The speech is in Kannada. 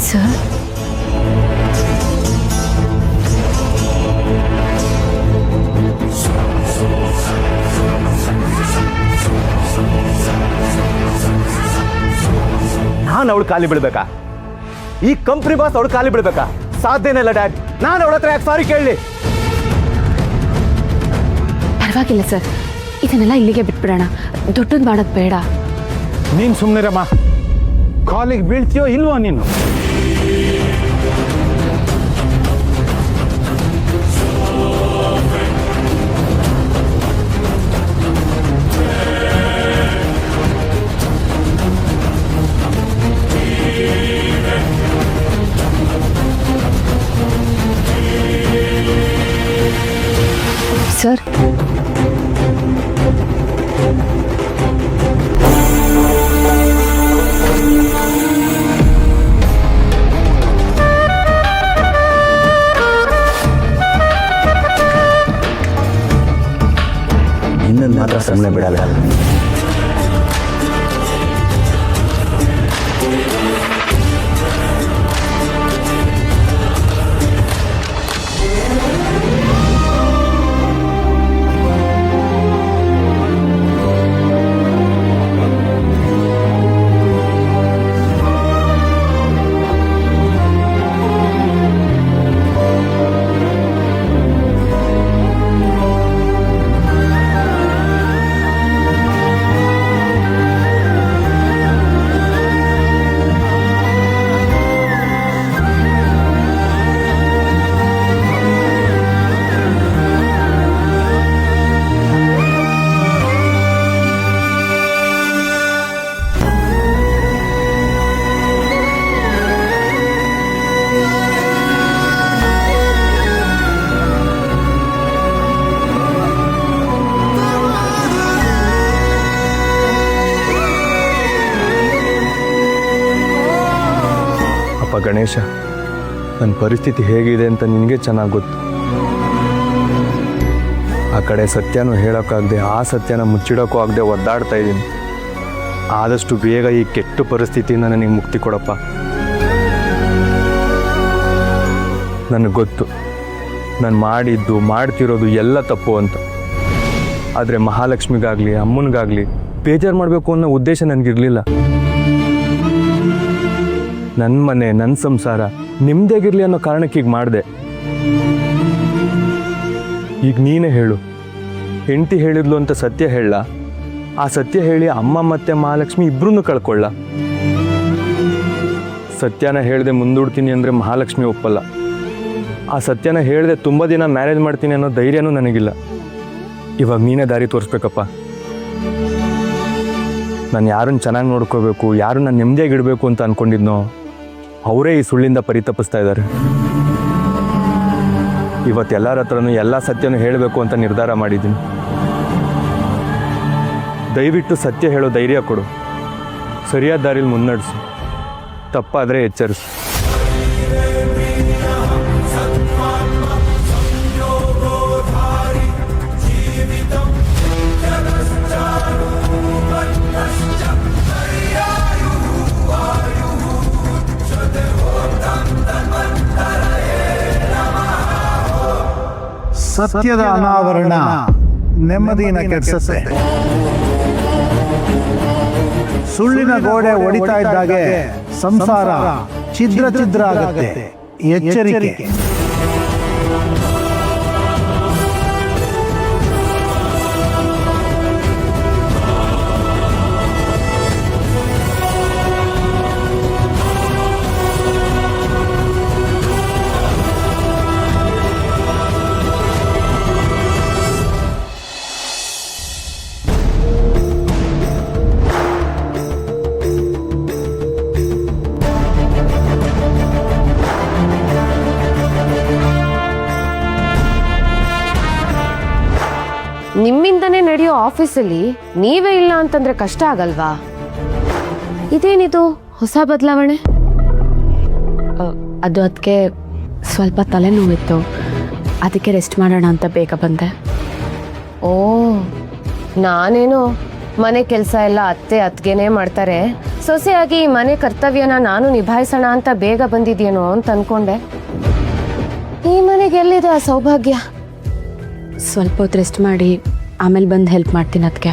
ಸರ್, ನಾನು ಅವಳು ಖಾಲಿ ಬಿಡ್ಬೇಕಾ? ಈ ಕಂಪ್ನಿ ಬಾಸ್ ಅವಳು ಖಾಲಿ ಬಿಡ್ಬೇಕಾ? ಸಾಧ್ಯನೇ ಇಲ್ಲ ಡ್ಯಾಡ್. ನಾನು ಅವಳ ಹತ್ರ ಯಾಕೆ ಸಾರಿ ಕೇಳಲಿ? ಪರವಾಗಿಲ್ಲ ಸರ್, ಇದನ್ನೆಲ್ಲ ಇಲ್ಲಿಗೆ ಬಿಟ್ಬಿಡೋಣ. ದೊಡ್ಡದು ಮಾಡೋದು ಬೇಡ. ನೀನು ಸುಮ್ಮನಿರಮ್ಮ. ಕಾಲಿಗೆ ಬೀಳ್ತೀಯೋ ಇಲ್ವೋ ನೀನು? ಸರ್, ಇನ್ನೊಂದು ಮಾತ್ರ ಸುಮ್ಮನೆ ಬಿಡಲ್ಲ. ಗಣೇಶ, ನನ್ನ ಪರಿಸ್ಥಿತಿ ಹೇಗಿದೆ ಅಂತ ನಿನಗೆ ಚೆನ್ನಾಗಿ ಗೊತ್ತು. ಆ ಕಡೆ ಸತ್ಯನೂ ಹೇಳೋಕ್ಕಾಗದೆ, ಆ ಸತ್ಯನ ಮುಚ್ಚಿಡೋಕ್ಕೂ ಆಗದೆ ಒದ್ದಾಡ್ತಾ ಇದ್ದೀನಿ. ಆದಷ್ಟು ಬೇಗ ಈ ಕೆಟ್ಟ ಪರಿಸ್ಥಿತಿಯಿಂದ ನನಗೆ ಮುಕ್ತಿ ಕೊಡಪ್ಪ. ನನಗೆ ಗೊತ್ತು ನಾನು ಮಾಡಿದ್ದು ಮಾಡ್ತಿರೋದು ಎಲ್ಲ ತಪ್ಪು ಅಂತ. ಆದರೆ ಮಹಾಲಕ್ಷ್ಮಿಗಾಗಲಿ ಅಮ್ಮನಿಗಾಗಲಿ ಬೇಜಾರು ಮಾಡಬೇಕು ಅನ್ನೋ ಉದ್ದೇಶ ನನಗಿರಲಿಲ್ಲ. ನನ್ನ ಮನೆ, ನನ್ನ ಸಂಸಾರ ನಿಮ್ಮದೇಗಿರಲಿ ಅನ್ನೋ ಕಾರಣಕ್ಕೆ ಈಗ ಮಾಡಿದೆ. ಈಗ ನೀನೇ ಹೇಳು, ಹೆಂಡತಿ ಹೇಳಿದ್ಲು ಅಂತ ಸತ್ಯ ಹೇಳ? ಆ ಸತ್ಯ ಹೇಳಿ ಅಮ್ಮ ಮತ್ತು ಮಹಾಲಕ್ಷ್ಮಿ ಇಬ್ಬರನ್ನೂ ಕಳ್ಕೊಳ್ಳ? ಸತ್ಯನ ಹೇಳದೆ ಮುಂದೂಡ್ತೀನಿ ಅಂದರೆ ಮಹಾಲಕ್ಷ್ಮಿ ಒಪ್ಪಲ್ಲ. ಆ ಸತ್ಯನ ಹೇಳದೆ ತುಂಬ ದಿನ ಮ್ಯಾರೇಜ್ ಮಾಡ್ತೀನಿ ಅನ್ನೋ ಧೈರ್ಯನೂ ನನಗಿಲ್ಲ. ಇವಾಗ ನೀನೇ ದಾರಿ ತೋರಿಸ್ಬೇಕಪ್ಪ. ನಾನು ಯಾರನ್ನು ಚೆನ್ನಾಗಿ ನೋಡ್ಕೋಬೇಕು, ಯಾರು ನಾನು ನೆಮ್ಮದಿಯಾಗಿ ಇಡಬೇಕು ಅಂತ ಅಂದ್ಕೊಂಡಿದ್ನೋ ಅವರೇ ಈ ಸುಳ್ಳಿಂದ ಪರಿತಪಿಸ್ತಾ ಇದ್ದಾರೆ. ಇವತ್ತು ಎಲ್ಲರ ಹತ್ರನೂ ಎಲ್ಲ ಸತ್ಯನೂ ಹೇಳಬೇಕು ಅಂತ ನಿರ್ಧಾರ ಮಾಡಿದ್ದೀನಿ. ದಯವಿಟ್ಟು ಸತ್ಯ ಹೇಳೋ ಧೈರ್ಯ ಕೊಡು, ಸರಿಯಾದ ದಾರಿಲಿ ಮುನ್ನಡೆಸು, ತಪ್ಪಾದರೆ ಎಚ್ಚರಿಸು. ಸತ್ಯದ ಅನಾವರಣ ನೆಮ್ಮದಿನ ಕೆಡಿಸುತ್ತೆ. ಸುಳ್ಳಿನ ಗೋಡೆ ಒಡಿತಾ ಇದ್ದಾಗೆ ಸಂಸಾರ ಛಿದ್ರ ಛಿದ್ರ ಆಗುತ್ತೆ. ಎಚ್ಚರಿಕೆ. ನಿಮ್ಮಿಂದನೇ ನಡೆಯೋ ಆಫೀಸಲ್ಲಿ ನೀವೇ ಇಲ್ಲ ಅಂತಂದ್ರೆ ಕಷ್ಟ ಆಗಲ್ವಾ? ಇದೇನಿದು ಹೊಸ ಬದಲಾವಣೆ? ಅದು ಅದಕ್ಕೆ ಸ್ವಲ್ಪ ತಲೆನೋವಿತ್ತು, ಅದಕ್ಕೆ ರೆಸ್ಟ್ ಮಾಡೋಣ ಅಂತ ಬೇಗ ಬಂದೆ. ಓ, ನಾನೇನು ಮನೆ ಕೆಲಸ ಎಲ್ಲ ಅತ್ತೆನೇ ಮಾಡ್ತಾರೆ, ಸೊಸೆಯಾಗಿ ಈ ಮನೆ ಕರ್ತವ್ಯನ ನಾನು ನಿಭಾಯಿಸೋಣ ಅಂತ ಬೇಗ ಬಂದಿದ್ಯೇನೋ ಅಂತ ಅನ್ಕೊಂಡೆ. ಈ ಮನೆಗೆ ಎಲ್ಲಿದೆ ಆ ಸೌಭಾಗ್ಯ? ಸ್ವಲ್ಪ ಹೊತ್ತು ರೆಸ್ಟ್ ಮಾಡಿ ಆಮೇಲೆ ಬಂದು ಹೆಲ್ಪ್ ಮಾಡ್ತೀನಿ ಅದಕ್ಕೆ.